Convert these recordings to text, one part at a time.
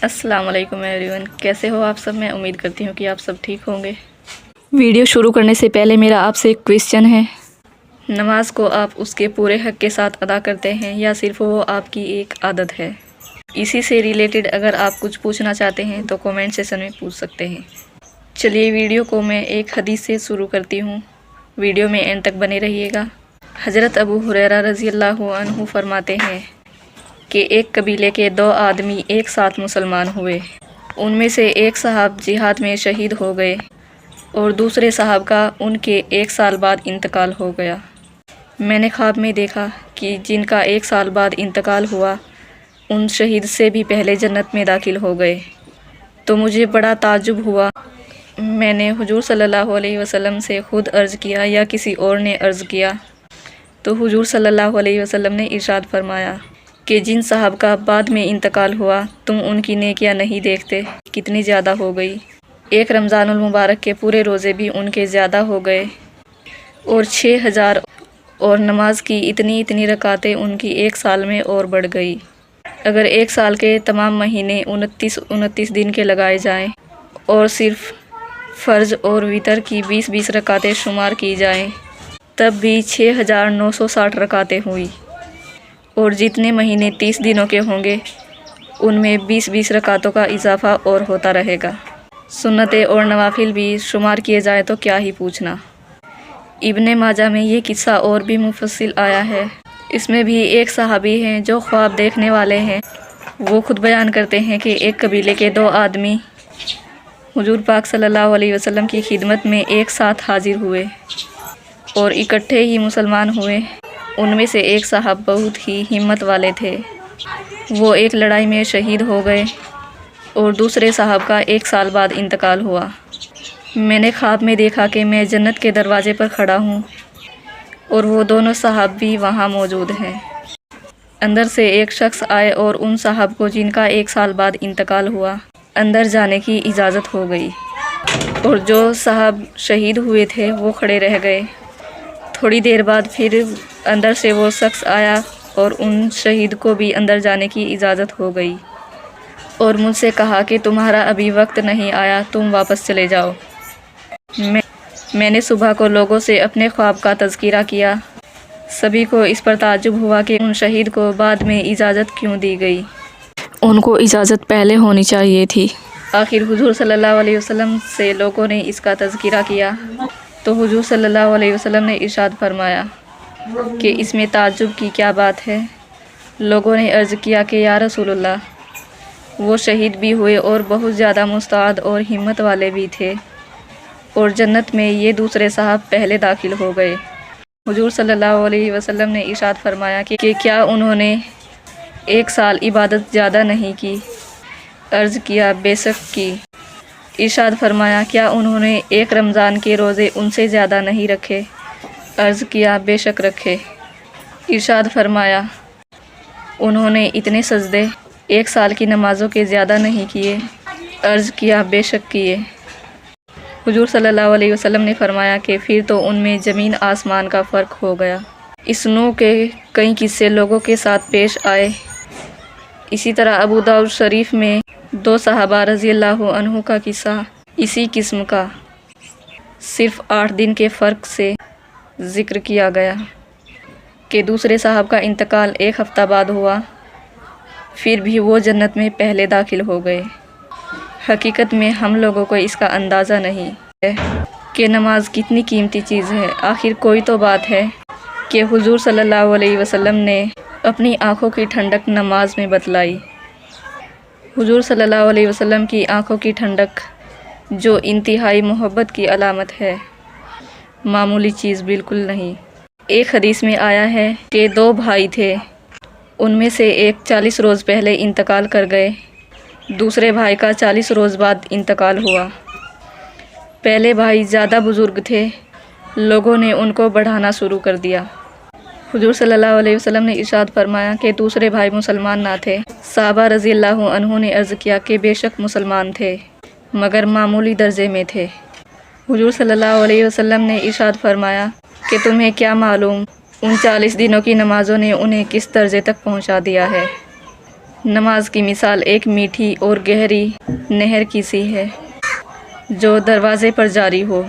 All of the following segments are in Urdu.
السلام علیکم ایوری ون، کیسے ہو آپ سب؟ میں امید کرتی ہوں کہ آپ سب ٹھیک ہوں گے۔ ویڈیو شروع کرنے سے پہلے میرا آپ سے ایک کویسچن ہے، نماز کو آپ اس کے پورے حق کے ساتھ ادا کرتے ہیں یا صرف وہ آپ کی ایک عادت ہے؟ اسی سے ریلیٹڈ اگر آپ کچھ پوچھنا چاہتے ہیں تو کومنٹ سیکشن میں پوچھ سکتے ہیں۔ چلیے ویڈیو کو میں ایک حدیث سے شروع کرتی ہوں، ویڈیو میں اینڈ تک بنے رہیے گا۔ حضرت ابو ہریرہ رضی اللہ عنہ فرماتے ہیں کہ ایک قبیلے کے 2 آدمی ایک ساتھ مسلمان ہوئے۔ ان میں سے ایک صاحب جہاد میں شہید ہو گئے اور دوسرے صاحب کا ان کے 1 سال بعد انتقال ہو گیا۔ میں نے خواب میں دیکھا کہ جن کا 1 سال بعد انتقال ہوا ان شہید سے بھی پہلے جنت میں داخل ہو گئے، تو مجھے بڑا تعجب ہوا۔ میں نے حضور صلی اللہ علیہ وسلم سے خود عرض کیا یا کسی اور نے عرض کیا، تو حضور صلی اللہ علیہ وسلم نے ارشاد فرمایا کہ جن صاحب کا بعد میں انتقال ہوا تم ان کی نیکیاں نہیں دیکھتے کتنی زیادہ ہو گئی، ایک رمضان المبارک کے پورے روزے بھی ان کے زیادہ ہو گئے اور 6000 اور نماز کی اتنی رکعتیں ان کی 1 سال میں اور بڑھ گئی۔ اگر 1 سال کے تمام مہینے 29 دن کے لگائے جائیں اور صرف فرض اور وتر کی 20 رکعتیں شمار کی جائیں تب بھی 6960 رکعتیں ہوئی، اور جتنے مہینے 30 دنوں کے ہوں گے ان میں 20 رکعتوں کا اضافہ اور ہوتا رہے گا۔ سنتیں اور نوافل بھی شمار کیے جائے تو کیا ہی پوچھنا۔ ابن ماجہ میں یہ قصہ اور بھی مفصل آیا ہے، اس میں بھی ایک صحابی ہیں جو خواب دیکھنے والے ہیں۔ وہ خود بیان کرتے ہیں کہ ایک قبیلے کے 2 آدمی حضور پاک صلی اللہ علیہ وسلم کی خدمت میں ایک ساتھ حاضر ہوئے اور اکٹھے ہی مسلمان ہوئے۔ ان میں سے ایک صاحب بہت ہی ہمت والے تھے، وہ ایک لڑائی میں شہید ہو گئے اور دوسرے صاحب کا 1 سال بعد انتقال ہوا۔ میں نے خواب میں دیکھا کہ میں جنت کے دروازے پر کھڑا ہوں اور وہ دونوں صاحب بھی وہاں موجود ہیں۔ اندر سے ایک شخص آئے اور ان صاحب کو جن کا 1 سال بعد انتقال ہوا اندر جانے کی اجازت ہو گئی، اور جو صاحب شہید ہوئے تھے وہ کھڑے رہ گئے۔ تھوڑی دیر بعد پھر اندر سے وہ شخص آیا اور ان شہید کو بھی اندر جانے کی اجازت ہو گئی اور مجھ سے کہا کہ تمہارا ابھی وقت نہیں آیا، تم واپس چلے جاؤ۔ میں نے صبح کو لوگوں سے اپنے خواب کا تذکرہ کیا، سبھی کو اس پر تعجب ہوا کہ ان شہید کو بعد میں اجازت کیوں دی گئی، ان کو اجازت پہلے ہونی چاہیے تھی۔ آخر حضور صلی اللہ علیہ وسلم سے لوگوں نے اس کا تذکرہ کیا تو حضور صلی اللہ علیہ وسلم نے ارشاد فرمایا کہ اس میں تعجب کی کیا بات ہے؟ لوگوں نے عرض کیا کہ یا رسول اللہ، وہ شہید بھی ہوئے اور بہت زیادہ مستعد اور ہمت والے بھی تھے، اور جنت میں یہ دوسرے صاحب پہلے داخل ہو گئے۔ حضور صلی اللہ علیہ وسلم نے ارشاد فرمایا کہ کیا انہوں نے 1 سال عبادت زیادہ نہیں کی؟ عرض کیا بے شک کی۔ ارشاد فرمایا کیا انہوں نے 1 رمضان کے روزے ان سے زیادہ نہیں رکھے؟ عرض کیا بے شک رکھے۔ ارشاد فرمایا انہوں نے اتنے سجدے 1 سال کی نمازوں کے زیادہ نہیں کیے؟ عرض کیا بے شک کیے۔ حضور صلی اللہ علیہ وسلم نے فرمایا کہ پھر تو ان میں زمین آسمان کا فرق ہو گیا۔ اس نوع کے کئی قصے لوگوں کے ساتھ پیش آئے۔ اسی طرح ابو داؤد شریف میں 2 صحابہ رضی اللہ عنہ کا قصہ اسی قسم کا صرف 8 دن کے فرق سے ذکر کیا گیا کہ دوسرے صاحب کا انتقال 1 ہفتہ بعد ہوا، پھر بھی وہ جنت میں پہلے داخل ہو گئے۔ حقیقت میں ہم لوگوں کو اس کا اندازہ نہیں ہے کہ نماز کتنی قیمتی چیز ہے۔ آخر کوئی تو بات ہے کہ حضور صلی اللہ علیہ وسلم نے اپنی آنکھوں کی ٹھنڈک نماز میں بتلائی۔ حضور صلی اللہ علیہ وسلم کی آنکھوں کی ٹھنڈک جو انتہائی محبت کی علامت ہے، معمولی چیز بالکل نہیں۔ ایک حدیث میں آیا ہے کہ 2 بھائی تھے، ان میں سے ایک 40 روز پہلے انتقال کر گئے، دوسرے بھائی کا 40 روز بعد انتقال ہوا۔ پہلے بھائی زیادہ بزرگ تھے، لوگوں نے ان کو بڑھانا شروع کر دیا۔ حضور صلی اللہ علیہ وسلم نے ارشاد فرمایا کہ دوسرے بھائی مسلمان نہ تھے۔ صحابہ رضی اللہ عنہ نے عرض کیا کہ بے شک مسلمان تھے مگر معمولی درجے میں تھے۔ حضور صلی اللہ علیہ وسلم نے ارشاد فرمایا کہ تمہیں کیا معلوم ان 40 دنوں کی نمازوں نے انہیں کس درجے تک پہنچا دیا ہے۔ نماز کی مثال ایک میٹھی اور گہری نہر کی سی ہے جو دروازے پر جاری ہو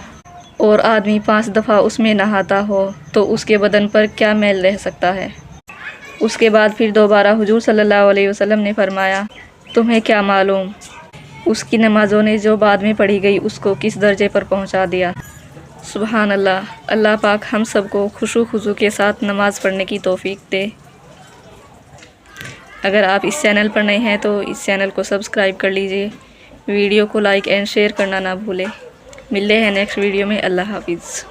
اور آدمی 5 دفعہ اس میں نہاتا ہو تو اس کے بدن پر کیا میل رہ سکتا ہے؟ اس کے بعد پھر دوبارہ حضور صلی اللہ علیہ وسلم نے فرمایا، تمہیں کیا معلوم اس کی نمازوں نے جو بعد میں پڑھی گئی اس کو کس درجے پر پہنچا دیا۔ سبحان اللہ۔ اللہ پاک ہم سب کو خشوع خضوع کے ساتھ نماز پڑھنے کی توفیق دے۔ اگر آپ اس چینل پر نئے ہیں تو اس چینل کو سبسکرائب کر لیجئے، ویڈیو کو لائک اینڈ شیئر کرنا نہ بھولیں۔ ملتے ہیں نیکسٹ ویڈیو میں۔ اللہ حافظ۔